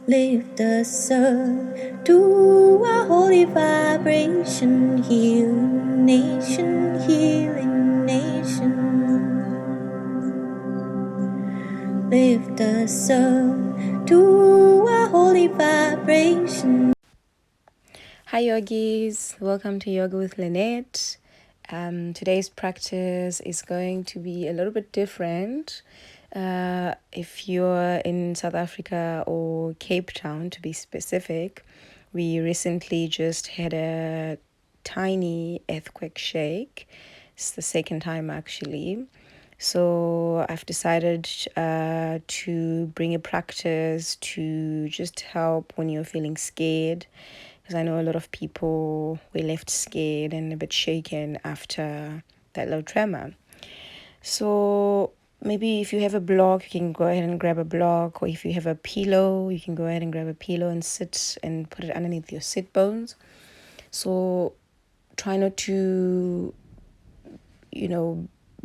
Lift us up to a holy vibration, healing nation, healing nation. Lift us up to a holy vibration. Hi yogis, welcome to Yoga with Lynette. Today's practice is going to be a little bit different. If you're in South Africa or Cape Town to be specific, we recently just had a tiny earthquake shake. It's the second time actually. So I've decided to bring a practice to just help when you're feeling scared, because I know a lot of people were left scared and a bit shaken after that little tremor. So maybe if you have a block, you can go ahead and grab a block, or if you have a pillow, you can go ahead and grab a pillow and sit and put it underneath your sit bones. So try not to,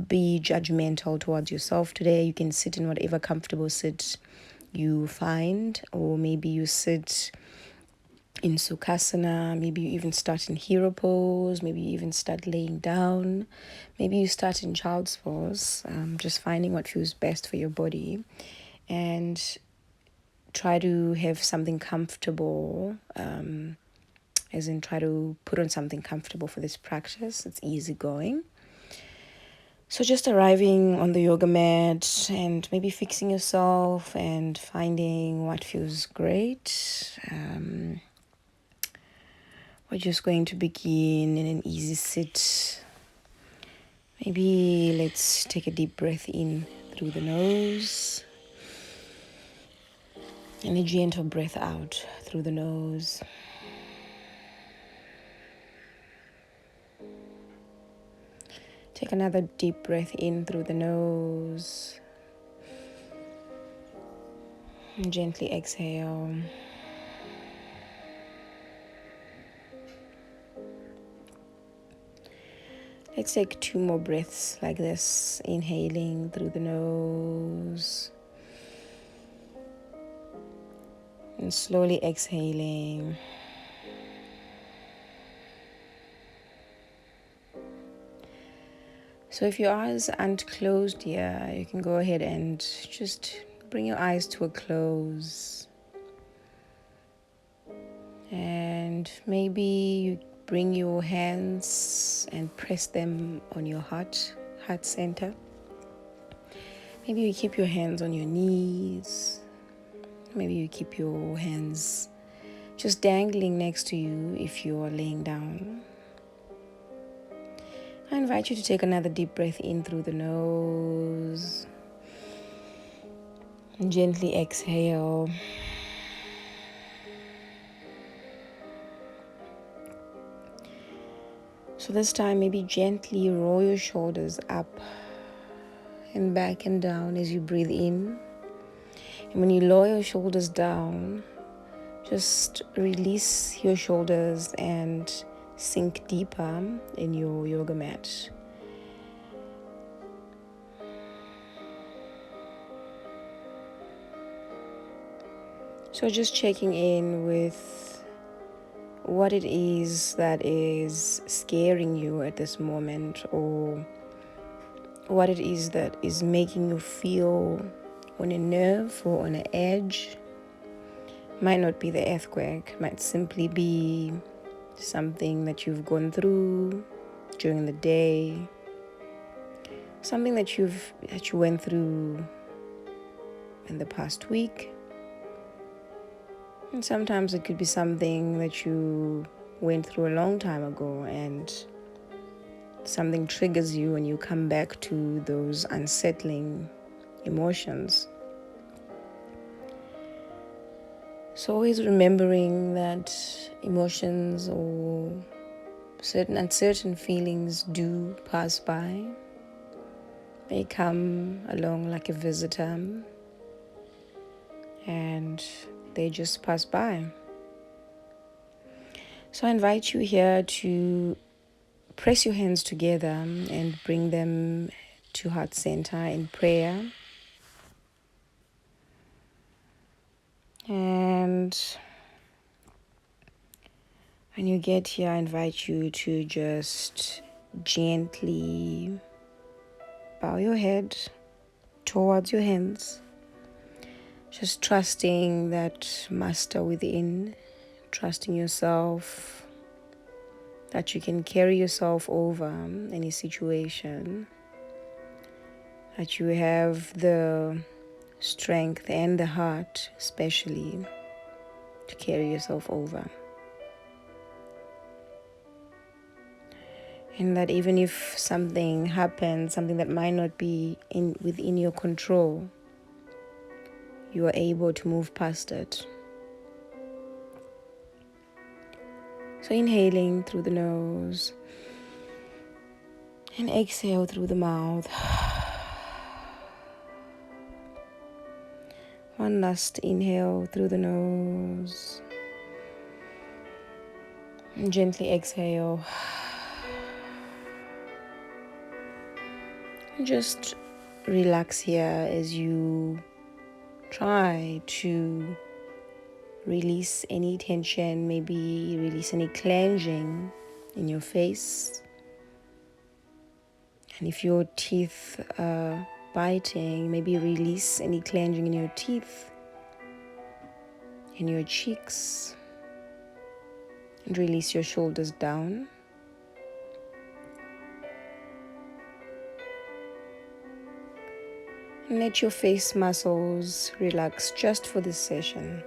be judgmental towards yourself today. You can sit in whatever comfortable sit you find, or maybe you sit in Sukhasana, maybe you even start in hero pose, maybe you even start laying down, maybe you start in child's pose, just finding what feels best for your body, and try to have something comfortable, as in try to put on something comfortable for this practice. It's easy going. So just arriving on the yoga mat and maybe fixing yourself and finding what feels great. We're just going to begin in an easy sit. Maybe let's take a deep breath in through the nose and a gentle breath out through the nose. Take another deep breath in through the nose and gently exhale. Let's take 2 more breaths like this, inhaling through the nose and slowly exhaling. So if your eyes aren't closed here, you can go ahead and just bring your eyes to a close. And maybe you bring your hands and press them on your heart center. Maybe you keep your hands on your knees. Maybe you keep your hands just dangling next to you if you're laying down. I invite you to take another deep breath in through the nose and gently exhale. So this time, maybe gently roll your shoulders up and back and down as you breathe in. And when you lower your shoulders down, just release your shoulders and sink deeper in your yoga mat. So just checking in with what it is that is scaring you at this moment, or what it is that is making you feel on a nerve or on an edge. Might not be the earthquake, might simply be something that you've gone through during the day, something that you went through in the past week. And sometimes it could be something that you went through a long time ago, and something triggers you and you come back to those unsettling emotions. So always remembering that emotions or certain uncertain feelings do pass by. They come along like a visitor and they just pass by. So I invite you here to press your hands together and bring them to heart center in prayer. And And when you get here, I invite you to just gently bow your head towards your hands, just trusting that master within, trusting yourself that you can carry yourself over any situation, that you have the strength and the heart especially to carry yourself over. And that even if something happens, something that might not be within your control, you are able to move past it. So inhaling through the nose and exhale through the mouth. One last inhale through the nose. And gently exhale. And just relax here as you try to release any tension, maybe release any clenching in your face. And if your teeth are biting, maybe release any clenching in your teeth, in your cheeks, and release your shoulders down. And let your face muscles relax just for this session.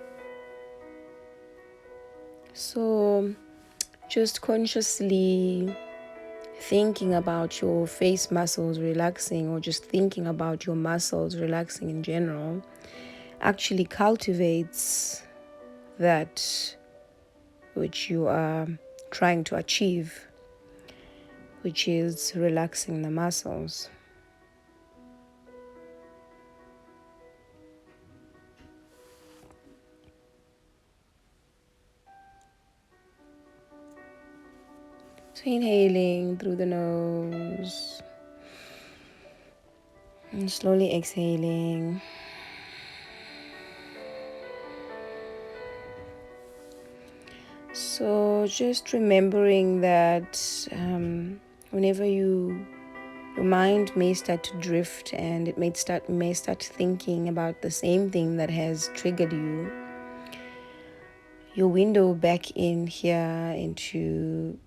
So just consciously thinking about your face muscles relaxing, or just thinking about your muscles relaxing in general, actually cultivates that which you are trying to achieve, which is relaxing the muscles. So inhaling through the nose and slowly exhaling. So just remembering that whenever your mind may start to drift, and it may start thinking about the same thing that has triggered you, your window back in here into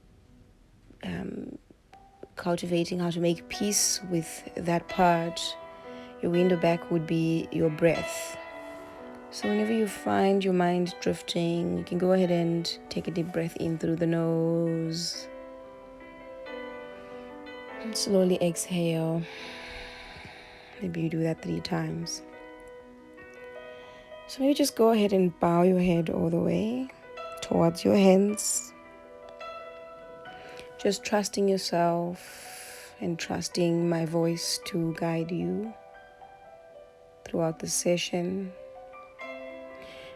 cultivating how to make peace with that part, your window back would be your breath. So whenever you find your mind drifting, you can go ahead and take a deep breath in through the nose and slowly exhale. Maybe you do that 3 times. So maybe just go ahead and bow your head all the way towards your hands. Just trusting yourself and trusting my voice to guide you throughout the session.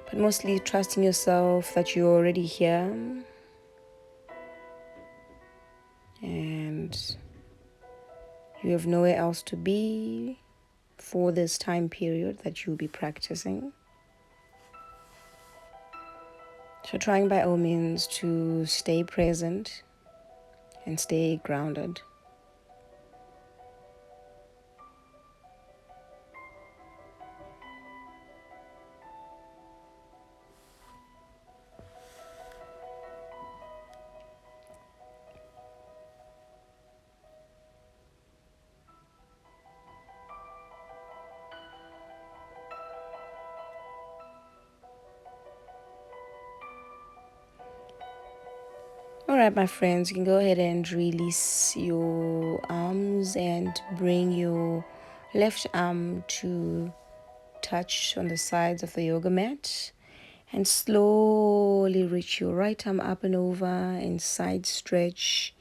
But mostly trusting yourself that you're already here and you have nowhere else to be for this time period that you'll be practicing. So trying by all means to stay present and stay grounded. Alright, my friends, you can go ahead and release your arms and bring your left arm to touch on the sides of the yoga mat, and slowly reach your right arm up and over and side stretch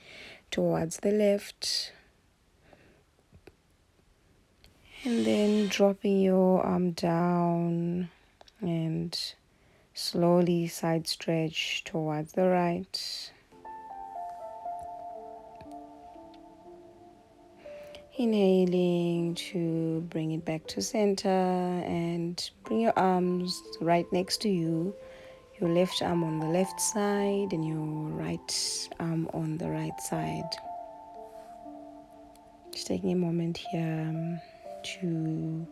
towards the left, and then dropping your arm down and slowly side stretch towards the right. Inhaling to bring it back to center and bring your arms right next to you your left arm on the left side and your right arm on the right side. Just taking a moment here to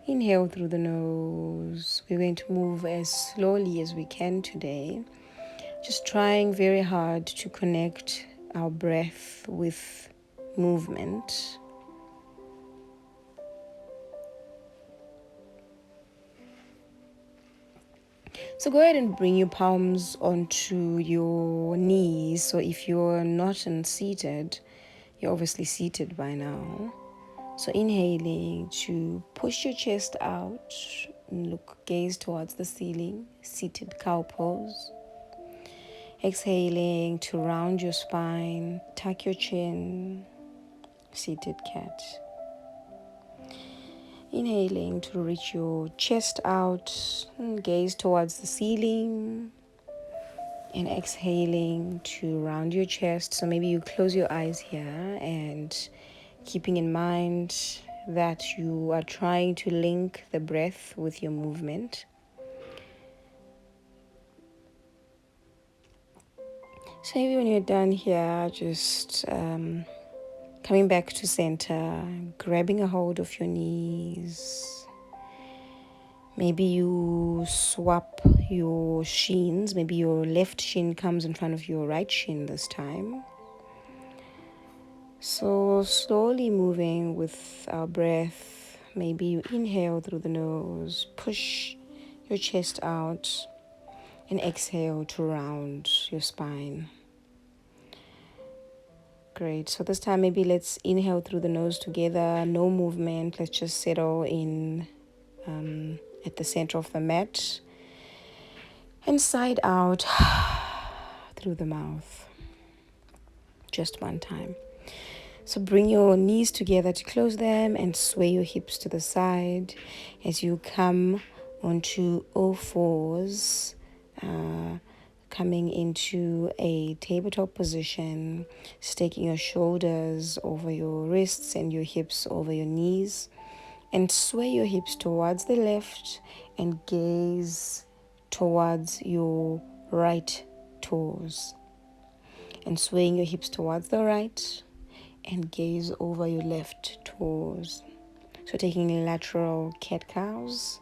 inhale through the nose. We're going to move as slowly as we can today, just trying very hard to connect our breath with movement. So go ahead and bring your palms onto your knees. So if you're not seated, you're obviously seated by now. So inhaling to push your chest out and gaze towards the ceiling, seated cow pose. Exhaling to round your spine, tuck your chin, seated cat. Inhaling to reach your chest out and gaze towards the ceiling. And exhaling to round your chest. So maybe you close your eyes here and keeping in mind that you are trying to link the breath with your movement. So maybe when you're done here, just coming back to center, grabbing a hold of your knees. Maybe you swap your shins. Maybe your left shin comes in front of your right shin this time. So slowly moving with our breath. Maybe you inhale through the nose, push your chest out, and exhale to round your spine. Great. So this time maybe let's inhale through the nose together. No movement. Let's just settle in at the center of the mat. And side out through the mouth. Just one time. So bring your knees together to close them and sway your hips to the side as you come onto all fours, coming into a tabletop position, staking your shoulders over your wrists and your hips over your knees, and sway your hips towards the left and gaze towards your right toes, and swaying your hips towards the right and gaze over your left toes. So taking lateral cat-cows,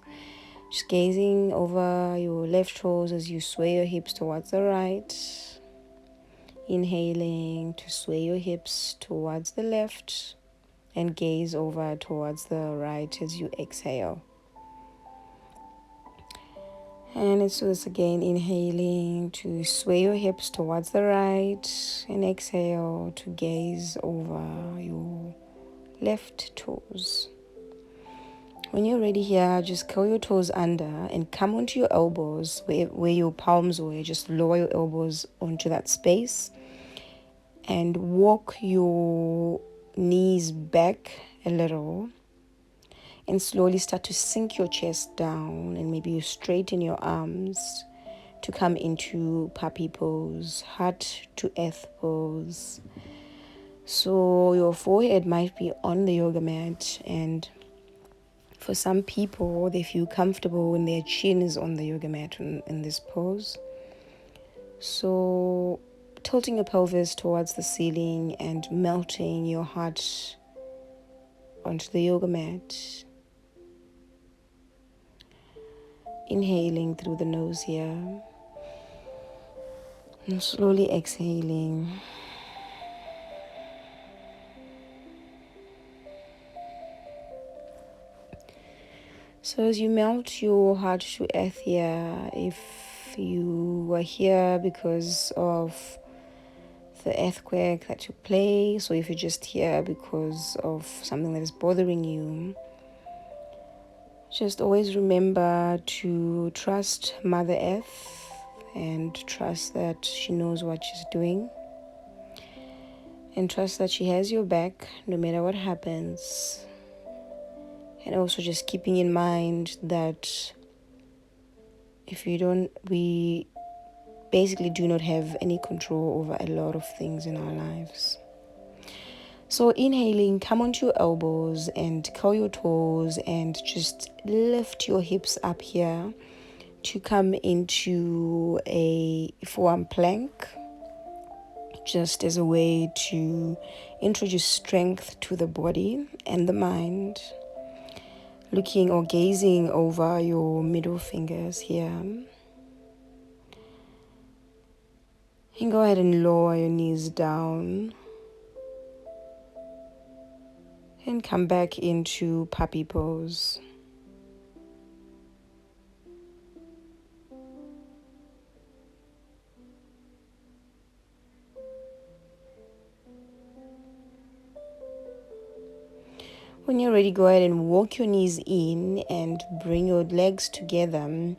just gazing over your left toes as you sway your hips towards the right. Inhaling to sway your hips towards the left and gaze over towards the right as you exhale. And let's do this again. Inhaling to sway your hips towards the right and exhale to gaze over your left toes. When you're ready here, just curl your toes under and come onto your elbows where your palms were. Just lower your elbows onto that space and walk your knees back a little and slowly start to sink your chest down, and maybe you straighten your arms to come into puppy pose, heart to earth pose. So your forehead might be on the yoga mat, and for some people, they feel comfortable when their chin is on the yoga mat in this pose. So tilting your pelvis towards the ceiling and melting your heart onto the yoga mat. Inhaling through the nose here. And slowly exhaling. So as you melt your heart to earth here, if you were here because of the earthquake that took place, or if you're just here because of something that is bothering you, just always remember to trust Mother Earth and trust that she knows what she's doing, and trust that she has your back no matter what happens. And also just keeping in mind that we basically do not have any control over a lot of things in our lives. So inhaling, come onto your elbows and curl your toes and just lift your hips up here to come into a forearm plank, just as a way to introduce strength to the body and the mind, looking or gazing over your middle fingers here. And go ahead and lower your knees down and come back into puppy pose. When you're ready, go ahead and walk your knees in and bring your legs together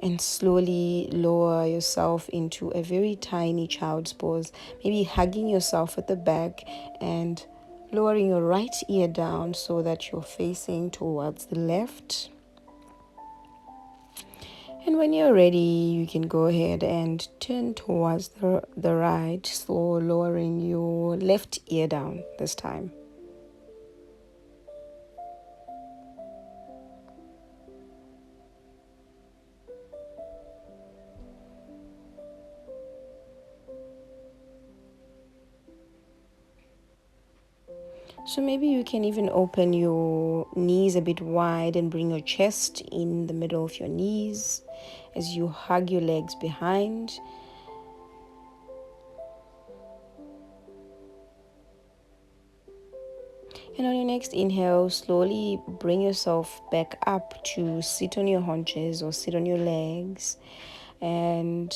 and slowly lower yourself into a very tiny child's pose, maybe hugging yourself at the back and lowering your right ear down so that you're facing towards the left. And when you're ready, you can go ahead and turn towards the right, so lowering your left ear down this time. So maybe you can even open your knees a bit wide and bring your chest in the middle of your knees as you hug your legs behind. And on your next inhale, slowly bring yourself back up to sit on your haunches or sit on your legs, and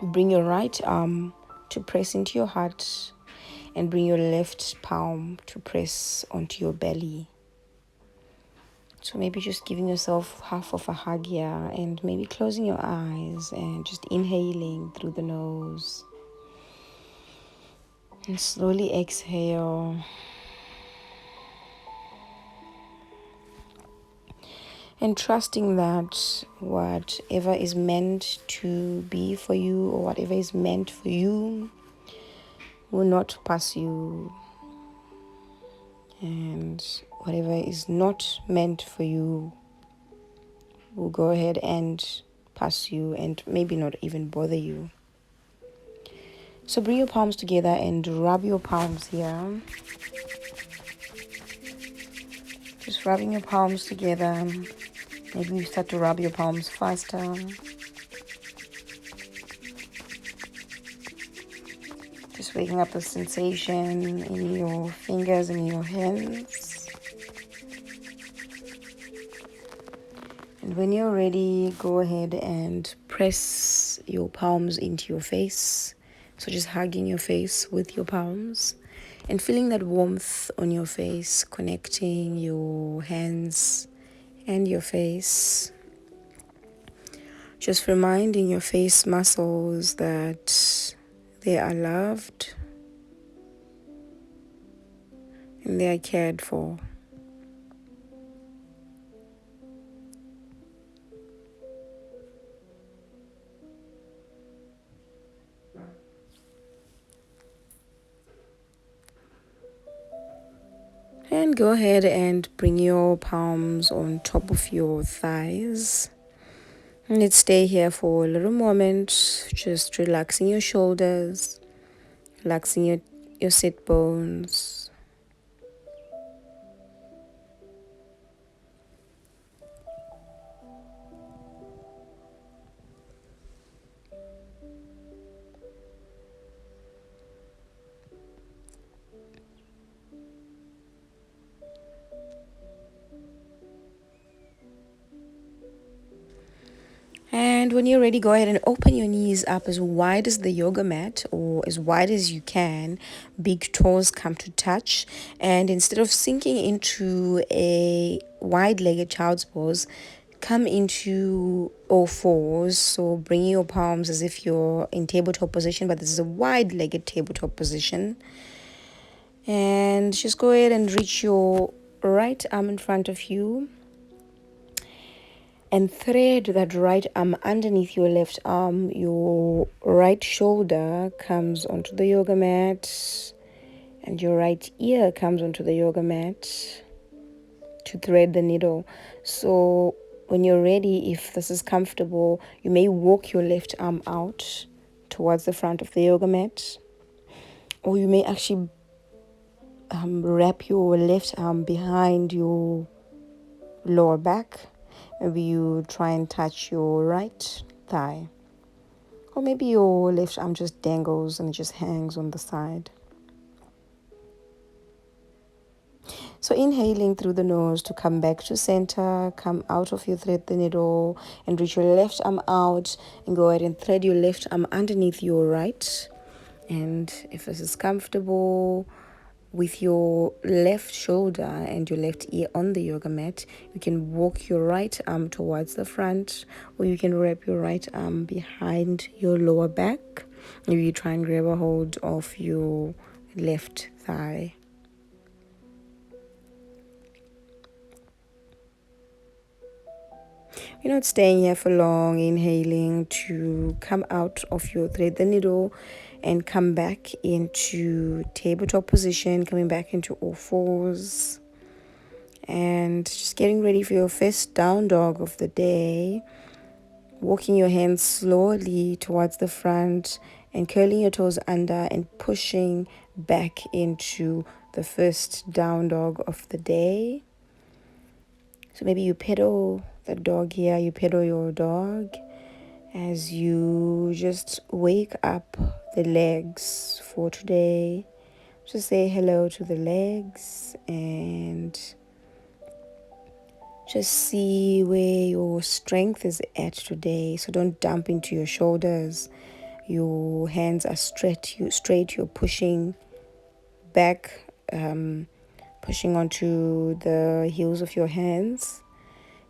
bring your right arm to press into your heart and bring your left palm to press onto your belly. So maybe just giving yourself half of a hug here and maybe closing your eyes and just inhaling through the nose. And slowly exhale. And trusting that whatever is meant to be for you or whatever is meant for you will not pass you. And whatever is not meant for you will go ahead and pass you and maybe not even bother you. So bring your palms together and rub your palms here. Just rubbing your palms together. Maybe you start to rub your palms faster. Just waking up the sensation in your fingers and your hands. And when you're ready, go ahead and press your palms into your face. So just hugging your face with your palms and feeling that warmth on your face, connecting your hands and your face. Just reminding your face muscles that they are loved and they are cared for. And go ahead and bring your palms on top of your thighs. And let's stay here for a little moment, just relaxing your shoulders, relaxing your sit bones. And when you're ready, go ahead and open your knees up as wide as the yoga mat or as wide as you can. Big toes come to touch. And instead of sinking into a wide-legged child's pose, come into all fours. So bringing your palms as if you're in tabletop position, but this is a wide-legged tabletop position. And just go ahead and reach your right arm in front of you and thread that right arm underneath your left arm. Your right shoulder comes onto the yoga mat and your right ear comes onto the yoga mat to thread the needle. So When you're ready, if this is comfortable, you may walk your left arm out towards the front of the yoga mat, or you may actually wrap your left arm behind your lower back. Maybe you try and touch your right thigh, or maybe your left arm just dangles and it just hangs on the side. So inhaling through the nose to come back to center, come out of your thread the needle and reach your left arm out and go ahead and thread your left arm underneath your right. And if this is comfortable, with your left shoulder and your left ear on the yoga mat, you can walk your right arm towards the front, or you can wrap your right arm behind your lower back. Maybe you try and grab a hold of your left thigh. You're not staying here for long. Inhaling to come out of your thread the needle and come back into tabletop position, coming back into all fours. And just getting ready for your first down dog of the day. Walking your hands slowly towards the front and curling your toes under and pushing back into the first down dog of the day. So maybe you pedal the dog here, you pedal your dog as you just wake up the legs for today. Just say hello to the legs and just see where your strength is at today. So don't dump into your shoulders. Your hands are straight. You're pushing back, pushing onto the heels of your hands.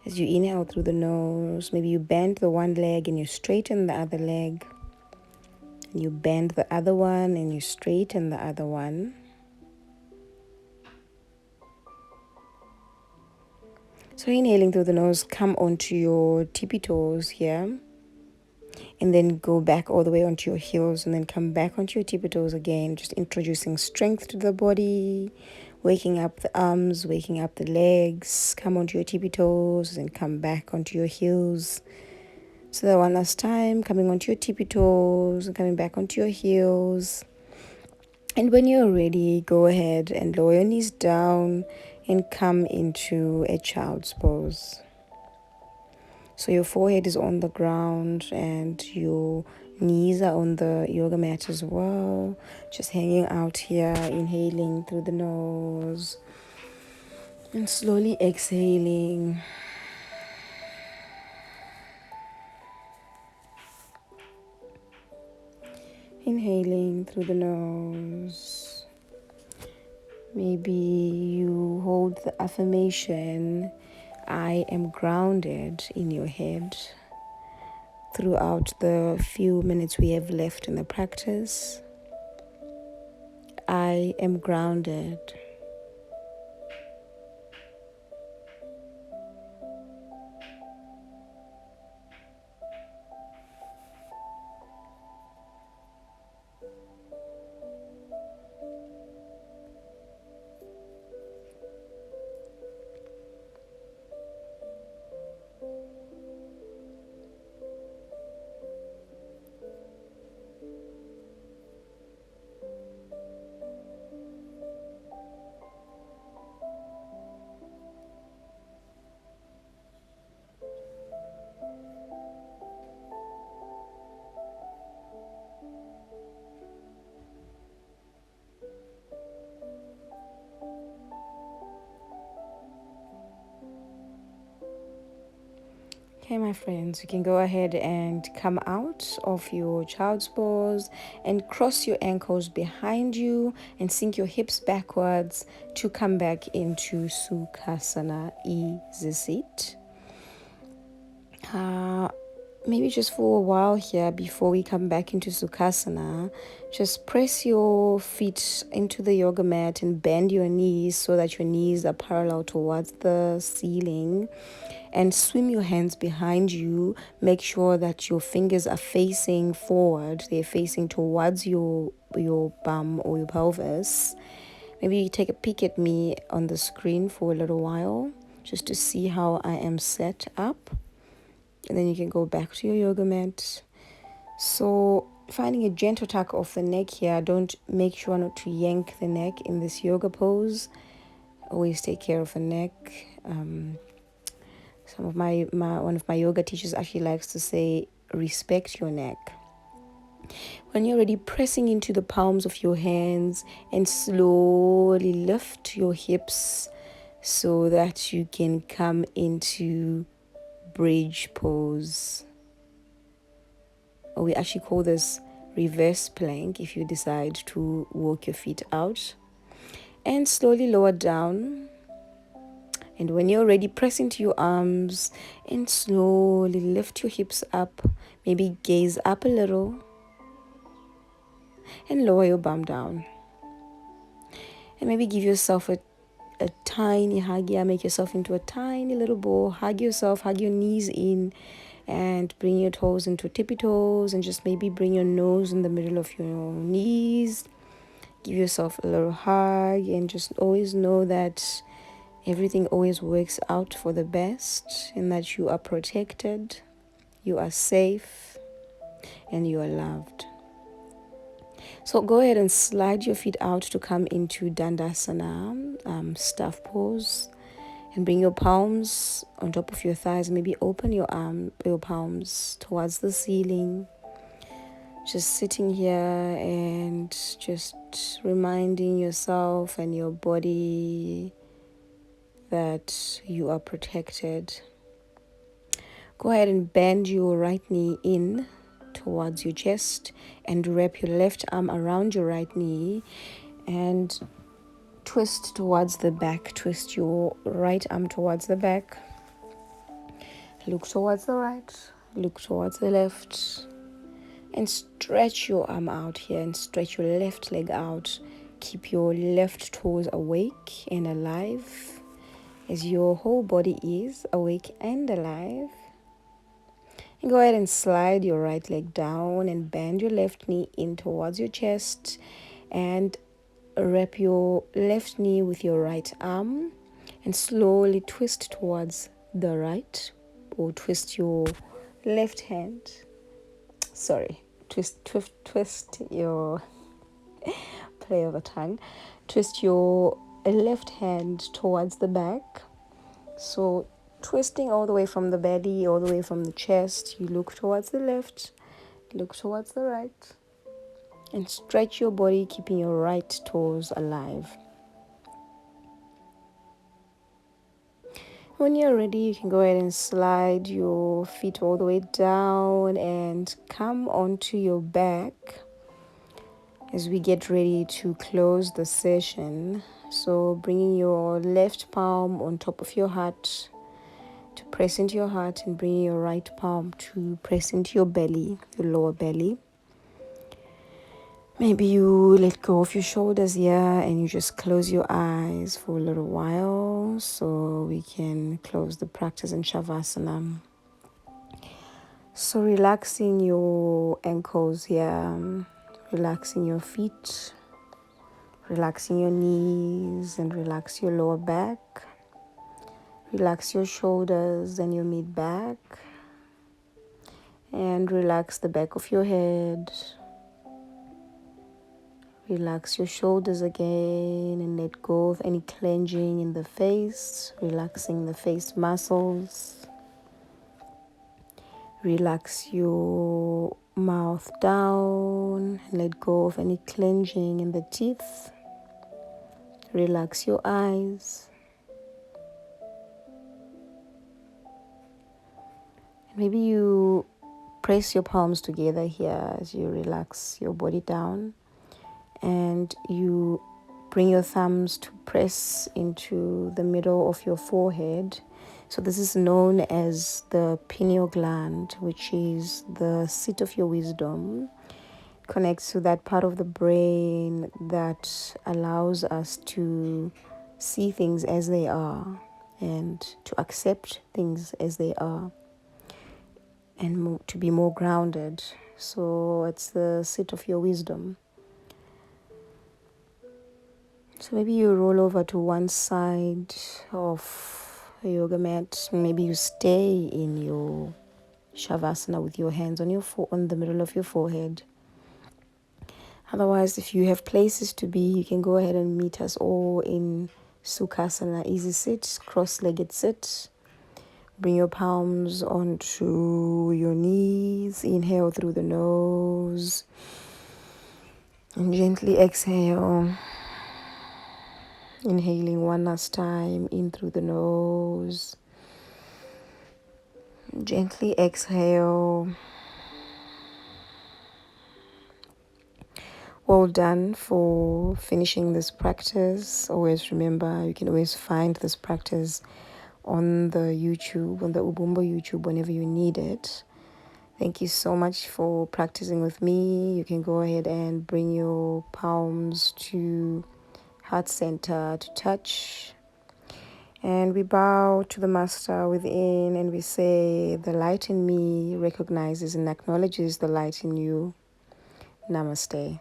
As you inhale through the nose, maybe you bend the one leg and you straighten the other leg. You bend the other one and you straighten the other one. So inhaling through the nose, come onto your tippy toes here. And then go back all the way onto your heels and then come back onto your tippy toes again. Just introducing strength to the body, waking up the arms, waking up the legs. Come onto your tippy toes and come back onto your heels. So that one last time, coming onto your tippy toes and coming back onto your heels. And when you're ready, go ahead and lower your knees down and come into a child's pose. So your forehead is on the ground and your knees are on the yoga mat as well. Just hanging out here, inhaling through the nose and slowly exhaling. Inhaling through the nose. Maybe you hold the affirmation, I am grounded, in your head throughout the few minutes we have left in the practice. I am grounded. Okay, my friends, you can go ahead and come out of your child's pose and cross your ankles behind you and sink your hips backwards to come back into Sukhasana, easy sit. Maybe just for a while here before we come back into Sukhasana, just press your feet into the yoga mat and bend your knees so that your knees are parallel towards the ceiling. And swim your hands behind you. Make sure that your fingers are facing forward. They're facing towards your bum or your pelvis. Maybe you take a peek at me on the screen for a little while. just to see how I am set up. And then you can go back to your yoga mat. So finding a gentle tuck off the neck here. Don't make sure not to yank the neck in this yoga pose. Always take care of the neck. Some of one of my yoga teachers actually likes to say, respect your neck. When you're ready, pressing into the palms of your hands and slowly lift your hips so that you can come into bridge pose. Or we actually call this reverse plank if you decide to walk your feet out. And slowly lower down. And when you're ready, press into your arms and slowly lift your hips up. Maybe gaze up a little and lower your bum down. And maybe give yourself a tiny hug. Yeah, make yourself into a tiny little ball. Hug yourself, hug your knees in, and bring your toes into tippy toes, and just maybe bring your nose in the middle of your knees. Give yourself a little hug, and just always know that everything always works out for the best, and that you are protected, you are safe, and you are loved. So go ahead and slide your feet out to come into Dandasana, staff pose, and bring your palms on top of your thighs. Maybe open your palms towards the ceiling. Just sitting here and just reminding yourself and your body that you are protected. Go ahead and bend your right knee in towards your chest and wrap your left arm around your right knee and twist towards the back. Twist your right arm towards the back. Look towards the right. Look towards the left. And stretch your arm out here and stretch your left leg out. Keep your left toes awake and alive as your whole body is awake and alive. And go ahead and slide your right leg down and bend your left knee in towards your chest and wrap your left knee with your right arm and slowly twist towards the right, or twist your left hand. Twist your play of a tongue. Twist your left hand towards the back. So twisting all the way from the belly, all the way from the chest. You look towards the left, look towards the right, and stretch your body, keeping your right toes alive. When you're ready, you can go ahead and slide your feet all the way down and come onto your back as we get ready to close the session. So bringing your left palm on top of your heart to press into your heart, and bringing your right palm to press into your belly, your lower belly. Maybe you let go of your shoulders here and you just close your eyes for a little while so we can close the practice in Shavasana. So relaxing your ankles here, relaxing your feet, relaxing your knees, and relax your lower back. Relax your shoulders and your mid-back, and relax the back of your head. Relax your shoulders again and let go of any clenching in the face, relaxing the face muscles. Relax your mouth down and let go of any clenching in the teeth. Relax your eyes. Maybe you press your palms together here as you relax your body down, and you bring your thumbs to press into the middle of your forehead. So this is known as the pineal gland, which is the seat of your wisdom. It connects to that part of the brain that allows us to see things as they are and to accept things as they are, and to be more grounded. So it's the seat of your wisdom. So maybe you roll over to one side of a yoga mat. Maybe you stay in your shavasana with your hands on the middle of your forehead. Otherwise, if you have places to be, you can go ahead and meet us all in Sukhasana, easy sit, cross-legged sit. Bring your palms onto your knees. Inhale through the nose. And gently exhale. Inhaling one last time in through the nose. Gently exhale. Well done for finishing this practice. Always remember, you can always find this practice on the YouTube, on the Ubumbo YouTube whenever you need it. Thank you so much for practicing with me. You can go ahead and bring your palms to heart center to touch. And we bow to the Master within and we say, the light in me recognizes and acknowledges the light in you. Namaste.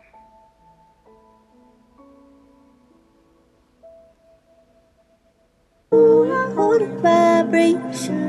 Holy vibration.